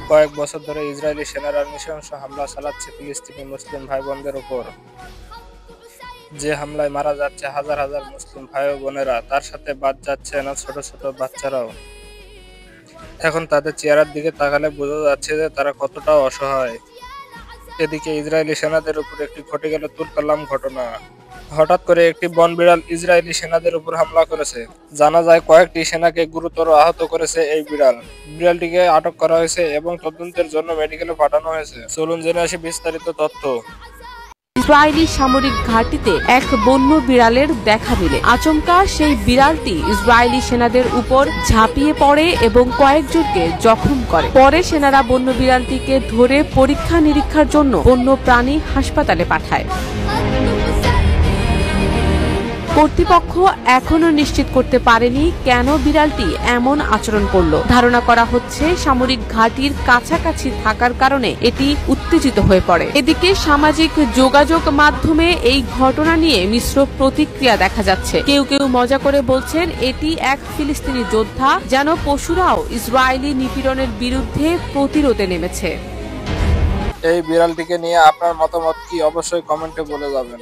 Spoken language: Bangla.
কয়েক বছর ধরে ইসরায়েলি সেনারা নৃশংস হামলা চালাচ্ছে ফিলিস্তিনি মুসলিম ভাই বোনদের উপর। যে হামলায় মারা যাচ্ছে হাজার হাজার মুসলিম ভাই ও বোনেরা, তার সাথে বাদ যাচ্ছে না ছোট ছোট বাচ্চারাও। এখন তাদের চেহারার দিকে তাকালে বোঝা যাচ্ছে যে তারা কতটা অসহায়। এদিকে ইসরায়েলি সেনাদের উপর একটি ঘটে গেল তুলকালাম ঘটনা। হঠাৎ করে একটি বনবিড়াল ইসরায়েলি সেনাদের উপর হামলা করেছে। জানা যায় কয়েকটি সেনাকে গুরুতর আহত করেছে এই বিড়াল। বিড়ালটিকে আটক করা হয়েছে এবং তদন্তের জন্য মেডিকেলে পাঠানো হয়েছে। চলুন জেনে আসি বিস্তারিত তথ্য। ইসরায়েলি সামরিক ঘাঁটিতে এক বন্য বিড়ালের দেখা মিলে। আচমকা সেই বিড়ালটি ইসরায়েলি সেনাদের উপর ঝাঁপিয়ে পড়ে এবং কয়েকজনকে জখম করে। পরে সেনারা বন্য বিড়ালটিকে ধরে পরীক্ষা নিরীক্ষার জন্য বন্য প্রাণী হাসপাতালে পাঠায়। কর্তৃপক্ষ এখনো নিশ্চিত করতে পারেনি কেন বিড়ালটি এমন আচরণ করল। ধারণা করা হচ্ছে সামরিক ঘাঁটির কাছাকাছি থাকার কারণে এটি উত্তেজিত হয়ে পড়ে। এদিকে সামাজিক যোগাযোগ মাধ্যমে এই ঘটনা নিয়ে মিশ্র প্রতিক্রিয়া দেখা যাচ্ছে। কেউ কেউ মজা করে বলছেন এটি এক ফিলিস্তিনি যোদ্ধা, যেন পশুরাও ইসরায়েলি নিপীড়নের বিরুদ্ধে প্রতিরোধে নেমেছে। এই বিড়ালটিকে নিয়ে আপনার মতামত কি অবশ্যই কমেন্টে বলে যাবেন।